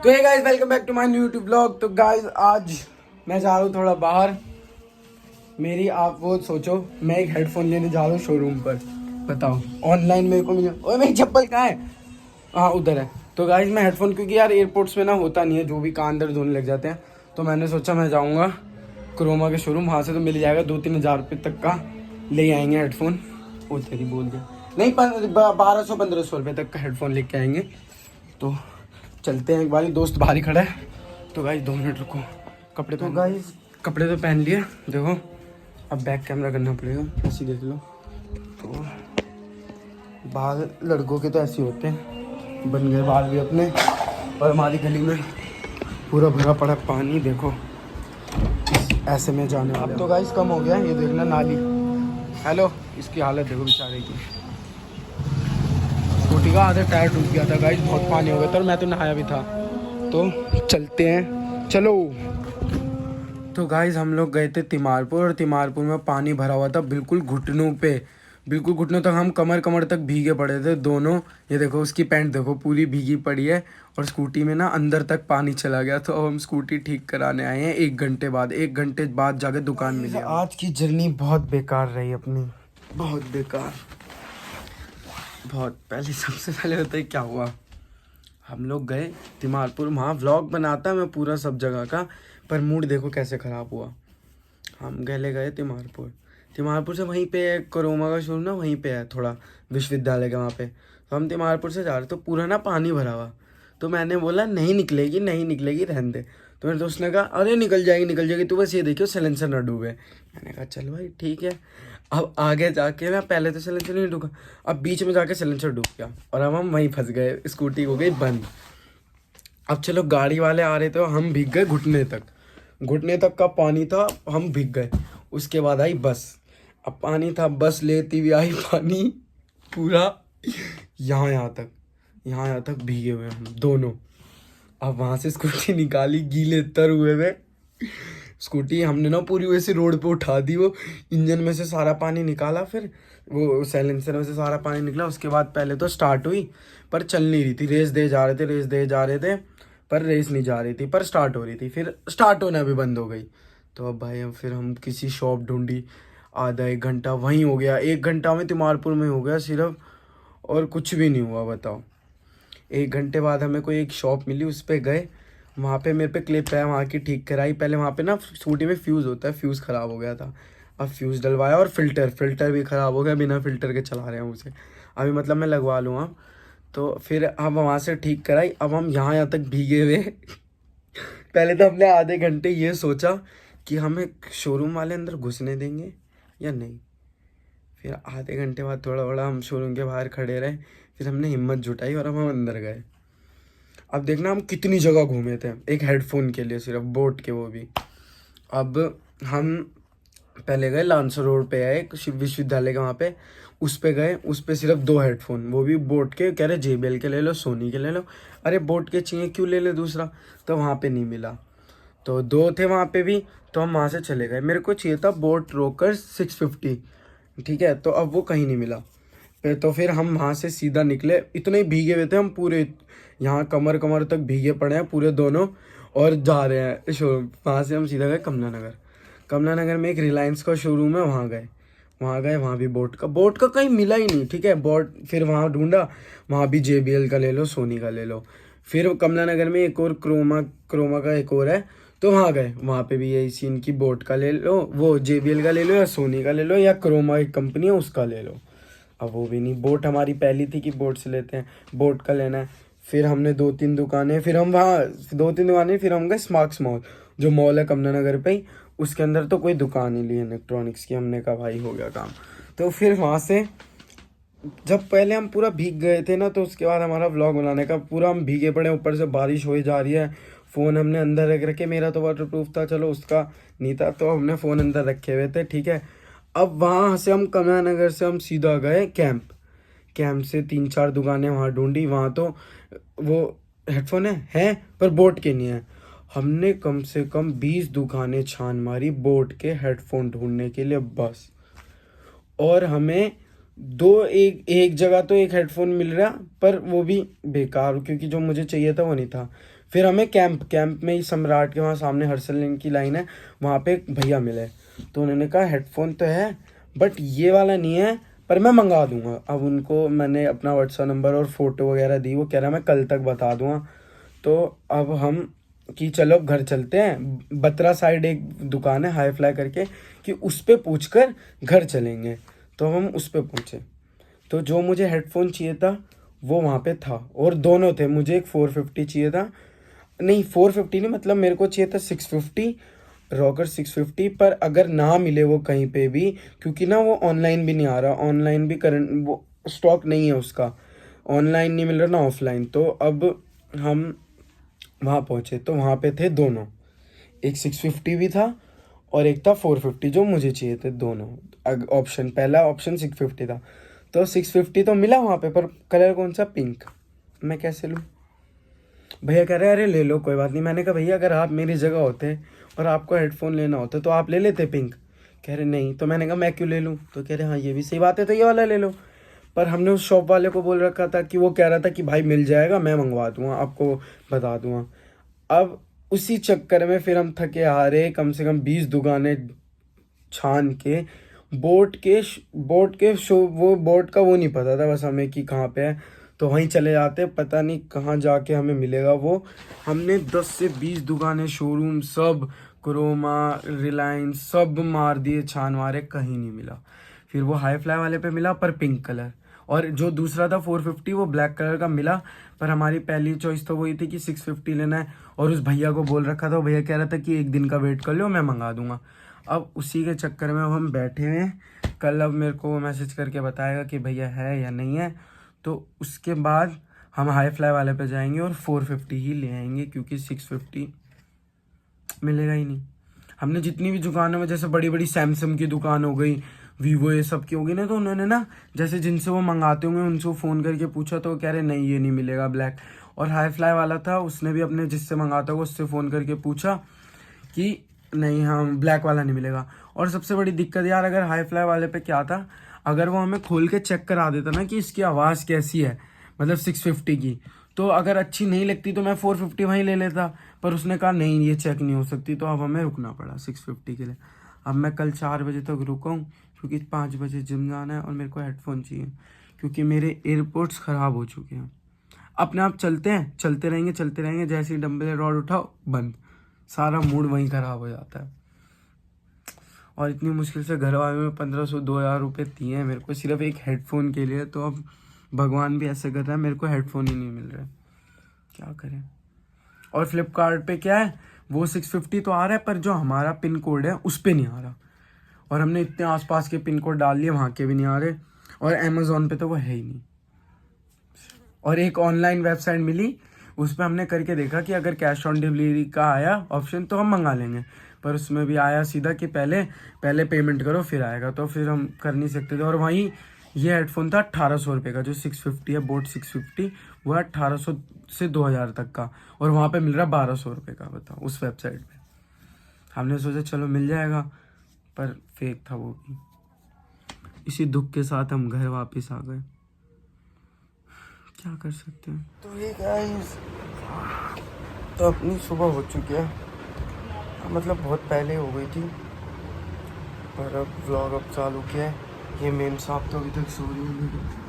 तो hey guys, welcome back to my new YouTube blog. तो guys आज मैं जा रहा हूँ थोड़ा बाहर। मेरी आप वो सोचो, मैं एक हेडफोन लेने जा रहा हूँ शोरूम पर। बताओ, ऑनलाइन मेरे को मिला। ओए मेरी चप्पल कहाँ है? हाँ उधर है। तो गाइस मैं हेडफोन, क्योंकि यार एयरपोर्ट्स में ना होता नहीं है, जो भी कान दर्द होने लग जाते हैं, तो मैंने सोचा मैं जाऊँगा क्रोमा के शोरूम। वहाँ से तो मिल जाएगा 2-3 हज़ार रुपये तक का। ले आएंगे हेडफोन। वो तेरी बोल दिया नहीं, 1200-1500 रुपये तक का हेडफोन लेके आएंगे। तो चलते हैं, एक बार दोस्त बाहर ही खड़ा है। तो गाइस 2 मिनट रुको, कपड़े तो गाइस कपड़े तो पहन लिए। देखो अब बैक कैमरा करना पड़ेगा, ऐसी देख लो। तो बाल लड़कों के तो ऐसे होते हैं, बन गए बाल भी अपने। और हमारी गली में पूरा भरा पड़ा पानी, देखो ऐसे में जाने वाले। अब तो गाइस कम हो गया, ये देखना नाली। हेलो, इसकी हालत देखो बेचारे की। स्कूटी का आधा टायर टूट गया था गाइस, बहुत पानी हो गया था और मैं तो नहाया भी था। तो चलते हैं, चलो। तो गाइस हम लोग गए थे तिमारपुर, और तिमारपुर में पानी भरा हुआ था बिल्कुल घुटनों पे, बिल्कुल घुटनों तक। हम कमर कमर तक भीगे पड़े थे दोनों। ये देखो उसकी पैंट देखो पूरी भीगी पड़ी है, और स्कूटी में ना अंदर तक पानी चला गया। तो अब हम स्कूटी ठीक कराने आए हैं 1 घंटे बाद। 1 घंटे बाद जाके दुकान मिली। आज की जर्नी बहुत बेकार रही अपनी, बहुत बेकार। बहुत पहले, सबसे पहले होता है क्या हुआ, हम लोग गए तिमारपुर। वहाँ व्लॉग बनाता मैं पूरा सब जगह का, पर मूड देखो कैसे ख़राब हुआ। हम गए तिमारपुर। तिमारपुर से वहीं पे कोरोमा का शोरूम ना, वहीं पे है थोड़ा, विश्वविद्यालय के वहाँ पे। तो हम तिमारपुर से जा रहे, तो पूरा ना पानी भरा हुआ। तो मैंने बोला नहीं निकलेगी नहीं निकलेगी, रहने दे। तो मेरे दोस्त ने कहा अरे निकल जाएगी, तू बस ये देखियो सिलेंसर ना डूबे। मैंने कहा चल भाई ठीक है। अब आगे जाके ना, पहले तो सिलेंसर नहीं डूबा, अब बीच में जाके सिलेंसर डूब गया, और अब हम वहीं फंस गए। स्कूटी हो गई बंद। अब चलो गाड़ी वाले आ रहे थे, हम भीग गए घुटने तक। घुटने तक का पानी था, हम भीग गए। उसके बाद आई बस। अब पानी था, बस लेती हुई आई पानी पूरा यहाँ तक भीगे हुए हम दोनों। अब वहाँ से स्कूटी निकाली, गीले तर हुए हुए। स्कूटी हमने ना पूरी वैसे रोड पे उठा दी। वो इंजन में से सारा पानी निकाला, फिर वो साइलेंसर में से सारा पानी निकला। उसके बाद पहले तो स्टार्ट हुई, पर चल नहीं रही थी। रेस दे जा रहे थे, पर रेस नहीं जा रही थी, पर स्टार्ट हो रही थी। फिर स्टार्ट होना भी बंद हो गई। तो अब भाई फिर हम किसी शॉप ढूंढी, आधा 1 घंटा वहीं हो गया। 1 घंटा में तिमारपुर में हो गया सिर्फ, और कुछ भी नहीं हुआ। बताओ, 1 घंटे बाद हमें कोई एक शॉप मिली, उस पर गए। वहाँ पे मेरे पे क्लिप है, वहाँ की ठीक कराई। पहले वहाँ पे ना स्कूटी में फ्यूज़ होता है, फ्यूज़ ख़राब हो गया था। अब फ्यूज़ डलवाया, और फिल्टर भी ख़राब हो गया, बिना फिल्टर के चला रहे हैं उसे। अभी मतलब मैं लगवा लूँगा। तो फिर हम वहाँ से ठीक कराई। अब हम यहाँ तक भीगे हुए। पहले तो हमने आधे घंटे ये सोचा कि हमें शोरूम वाले अंदर घुसने देंगे या नहीं। फिर आधे घंटे बाद थोड़ा थोड़ा हम शोरूम के बाहर खड़े रहे। फिर हमने हिम्मत जुटाई और अब हम अंदर गए। अब देखना हम कितनी जगह घूमे थे एक हेडफोन के लिए, सिर्फ बोट के, वो भी। अब हम पहले गए लांसर रोड पे है एक विश्वविद्यालय के, वहाँ पे उस पे गए। उस पे सिर्फ 2 हेडफोन, वो भी बोट के। कह रहे JBL के ले लो, सोनी के ले लो। अरे बोट के चाहिए, क्यों ले ले दूसरा। तो वहाँ पे नहीं मिला, तो 2 थे वहाँ पे भी। तो हम वहाँ से चले गए। मेरे को चाहिए था बोट रोकर 650, ठीक है। तो अब वो कहीं नहीं मिला। तो फिर हम वहाँ से सीधा निकले। इतने ही भीगे हुए थे हम पूरे, यहाँ कमर कमर तक भीगे पड़े हैं पूरे दोनों, और जा रहे हैं शोरूम। वहाँ से हम सीधा गए कमला नगर। कमला नगर में एक रिलायंस का शोरूम है, वहाँ गए। वहाँ भी बोट का कहीं मिला ही नहीं, ठीक है। बोट फिर वहाँ ढूंढा, वहाँ भी JBL का ले लो, सोनी का ले लो। फिर कमला नगर में एक और क्रोमा का एक और है, तो वहाँ गए। वहाँ पे भी यही सीन की, बोट का ले लो, वो JBL का ले लो, या सोनी का ले लो, या क्रोमा एक कंपनी है उसका ले लो। अब वो भी नहीं। बोट हमारी पहली थी कि बोट से लेते हैं, बोट का लेना है। फिर हमने 2-3 दुकानें, फिर हम वहाँ 2-3 दुकानें, फिर हम गए स्मार्क्स मॉल, जो मॉल है कमला नगर पे ही। उसके अंदर तो कोई दुकान ही ली इलेक्ट्रॉनिक्स की। हमने कहा भाई हो गया काम। तो फिर वहाँ से जब पहले हम पूरा भीग गए थे ना, तो उसके बाद हमारा व्लॉग बनाने का पूरा हम भीगे पड़े, ऊपर से बारिश हो जा रही है। फ़ोन हमने अंदर रख रखे, मेरा तो वाटर प्रूफ था, चलो उसका नहीं था, तो हमने फ़ोन अंदर रखे हुए थे, ठीक है। अब वहाँ से हम कमला नगर से हम सीधा गए कैंप से 3-4 दुकानें वहाँ ढूंढी। वहाँ तो वो हेडफोन है पर बोट के नहीं है। हमने कम से कम 20 दुकानें छान मारी बोट के हेडफोन ढूंढने के लिए बस। और हमें एक एक जगह तो एक हेडफोन मिल रहा, पर वो भी बेकार, क्योंकि जो मुझे चाहिए था वो नहीं था। फिर हमें कैंप में ही सम्राट के वहाँ सामने हर्षल लेन की लाइन है, वहाँ पे एक भैया मिले, तो उन्होंने कहा हेडफोन तो है बट ये वाला नहीं है, पर मैं मंगा दूंगा। अब उनको मैंने अपना व्हाट्सएप नंबर और फ़ोटो वगैरह दी, वो कह रहा मैं कल तक बता दूंगा। तो अब हम कि चलो घर चलते हैं, बत्रा साइड एक दुकान है हाई फ्लाई करके, कि उस पे पूछ कर घर चलेंगे। तो हम उस पे पहुँचे, तो जो मुझे हेडफोन चाहिए था वो वहाँ पे था, और दोनों थे। मुझे एक 450 चाहिए था, नहीं 450 नहीं, मतलब मेरे को चाहिए था 650, रॉकर 650। पर अगर ना मिले वो कहीं पे भी, क्योंकि ना वो ऑनलाइन भी नहीं आ रहा, ऑनलाइन भी करंट वो स्टॉक नहीं है उसका, ऑनलाइन नहीं मिल रहा ना ऑफलाइन। तो अब हम वहाँ पहुँचे, तो वहाँ पे थे दोनों, एक 650 भी था और एक था 450 जो मुझे चाहिए थे दोनों। ऑप्शन पहला ऑप्शन 650 था, तो 650 तो मिला वहाँ पे, पर कलर कौन सा, पिंक। मैं कैसे लूँ? भैया कह रहे अरे ले लो कोई बात नहीं। मैंने कहा भैया अगर आप मेरी जगह होते और आपको हेडफोन लेना होता तो आप ले लेते पिंक। कह रहे नहीं। तो मैंने कहा मैं क्यों ले लूँ? तो कह रहे हाँ ये भी सही बात है, तो ये वाला ले लो। पर हमने उस शॉप वाले को बोल रखा था कि वो कह रहा था कि भाई मिल जाएगा, मैं मंगवा दूंगा, आपको बता दूंगा। अब उसी चक्कर में फिर हम थके हारे कम से कम 20 दुकानें छान के, बोट के शो, वो बोट का वो नहीं पता था बस हमें कि कहाँ पे है, तो वहीं चले जाते, पता नहीं कहाँ जाके हमें मिलेगा वो। हमने 10 से 20 दुकानें, शोरूम सब, क्रोमा, रिलायंस सब मार दिए, छान मारे, कहीं नहीं मिला। फिर वो हाई फ्लाई वाले पे मिला पर पिंक कलर, और जो दूसरा था 450 वो ब्लैक कलर का मिला। पर हमारी पहली चॉइस तो वही थी कि 650 लेना है, और उस भैया को बोल रखा था, वो भैया कह रहा था कि एक दिन का वेट कर लो मैं मंगा दूंगा। अब उसी के चक्कर में अब हम बैठे हुए हैं, कल अब मेरे को मैसेज करके बताएगा कि भैया है या नहीं है, तो उसके बाद हम हाई फ्लाई वाले पे जाएंगे और 450 ही ले आएंगे, क्योंकि 650 मिलेगा ही नहीं। हमने जितनी भी दुकानों में, जैसे बड़ी बड़ी सैमसंग की दुकान हो गई, वीवो ये सब की हो गई ना, तो उन्होंने ना जैसे जिनसे वो मंगाते होंगे उनसे फ़ोन करके पूछा, तो वो कह रहे नहीं ये नहीं मिलेगा ब्लैक। और हाई फ्लाई वाला था, उसने भी अपने जिससे मंगाता होगा उससे फ़ोन करके पूछा कि नहीं हम ब्लैक वाला नहीं मिलेगा। और सबसे बड़ी दिक्कत यार, अगर हाई फ्लाई वाले पे क्या था, अगर वो हमें खोल के चेक करा देता ना कि इसकी आवाज़ कैसी है, मतलब 650 की, तो अगर अच्छी नहीं लगती तो मैं 450 वहीं ले लेता। पर उसने कहा नहीं ये चेक नहीं हो सकती, तो अब हमें रुकना पड़ा 650 के लिए। अब मैं कल 4 बजे तक रुका हूँ, क्योंकि 5 बजे जिम जाना है, और मेरे को हेडफोन चाहिए, क्योंकि मेरे एयरपोर्ट्स ख़राब हो चुके हैं। अपने आप चलते हैं, चलते रहेंगे, जैसे ही डंबल रॉड उठाओ बंद, सारा मूड वहीं ख़राब हो जाता है। और इतनी मुश्किल से घर वालों में 1500-2000 रुपये दिए हैं मेरे को सिर्फ एक हेडफोन के लिए, तो अब भगवान भी ऐसे कर रहा है, मेरे को हेडफोन ही नहीं मिल रहा है, क्या करें। और फ्लिपकार्ट पे क्या है, वो 650 तो आ रहा है, पर जो हमारा पिन कोड है उस पर नहीं आ रहा, और हमने इतने आसपास के पिन कोड डाल लिए, वहाँ के भी नहीं आ रहे, और अमेज़ोन पे तो वो है ही नहीं। और एक ऑनलाइन वेबसाइट मिली, उस पर हमने करके देखा कि अगर कैश ऑन डिलीवरी का आया ऑप्शन तो हम मंगा लेंगे, पर उसमें भी आया सीधा कि पहले पेमेंट करो फिर आएगा, तो फिर हम कर नहीं सकते थे। और वहीं ये हेडफोन था 1800 रुपये का, जो 650 है, बोट 650, वो है 1800 से 2000 तक का, और वहाँ पे मिल रहा 1200 रुपये का, बताओ उस वेबसाइट पे। हमने सोचा चलो मिल जाएगा, पर फेक था वो भी। इसी दुख के साथ हम घर वापस आ गए, क्या कर सकते हैं। तो ये गाइस, तो अपनी सुबह हो चुकी है, मतलब बहुत पहले हो गई थी, पर अब व्लॉग अब चालू किया है। ये मेम साहब तो अभी तक सो रही है।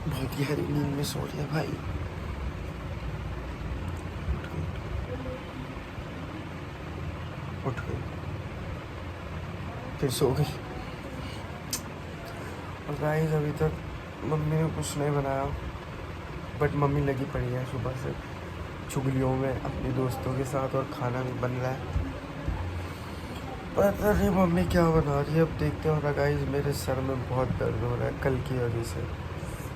बहुत गहरी नींद में सो रही है भाई। उठ गई, फिर सो गई। और गाइस अभी तक मम्मी ने कुछ नहीं बनाया, बट मम्मी लगी पड़ी है सुबह से चुगलियों में अपने दोस्तों के साथ, और खाना भी बन रहा है। पता नहीं मम्मी क्या बना रही है, अब देखते हो ना गाइस। मेरे सर में बहुत दर्द हो रहा है कल की वजह से।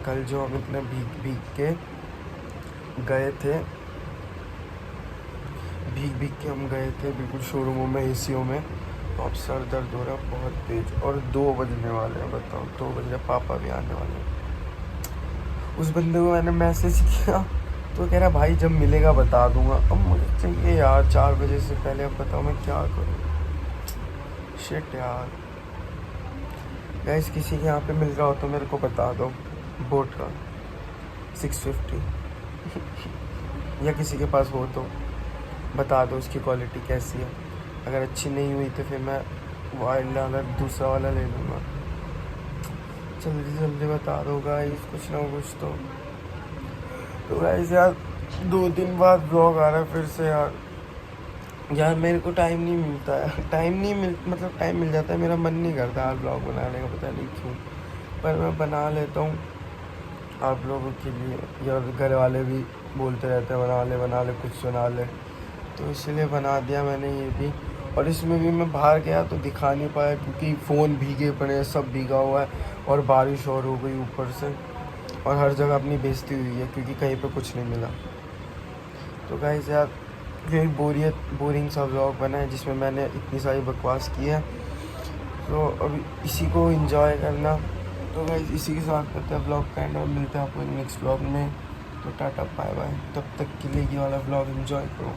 कल जो हम इतने भीग के गए थे भीग भीग के हम गए थे बिल्कुल शोरूमों में, एसीओ में। तो अब सर दर्द हो रहा है बहुत तेज, और 2 बजने वाले हैं, बताओ 2 बज रहे, पापा भी आने वाले हैं। उस बंदे को मैंने मैसेज किया तो कह रहा भाई जब मिलेगा बता दूंगा। अब मुझे चाहिए यार 4 बजे से पहले, अब बताओ मैं क्या करूँ। शिट यार। गाइस किसी के यहाँ पे मिल रहा हो तो मेरे को बता दो, बोट का 650 या किसी के पास हो तो बता दो उसकी क्वालिटी कैसी है। अगर अच्छी नहीं हुई तो फिर मैं वाइल्ड वाला दूसरा वाला ले लूँगा। जल्दी जल्दी बता दो गाइस कुछ ना कुछ तो गाइस यार 2 दिन बाद ब्लॉग आ रहा है फिर से यार मेरे को टाइम नहीं मिलता है, मतलब टाइम मिल जाता है, मेरा मन नहीं करता यार ब्लॉग बनाने का, पता नहीं क्यों, पर मैं बना लेता हूँ आप लोगों के लिए। यार घर वाले भी बोलते रहते हैं बना ले कुछ बना ले, तो इसलिए बना दिया मैंने ये भी। और इसमें भी मैं बाहर गया तो दिखा नहीं पाया क्योंकि फ़ोन भीगे पड़े हैं, सब भीगा हुआ है, और बारिश और हो गई ऊपर से, और हर जगह अपनी बेइज्जती हुई है क्योंकि कहीं पे कुछ नहीं मिला। तो गाइस यार ये बोरिंग सा व्लॉग बना है जिसमें मैंने इतनी सारी बकवास की है, तो अभी इसी को एंजॉय करना। तो गाइस इसी के साथ करते हैं व्लॉग का एंड, और मिलते हैं आपको नेक्स्ट व्लॉग में। तो टाटा बाय बाय, तब तक के लिए ये वाला व्लॉग एंजॉय करो।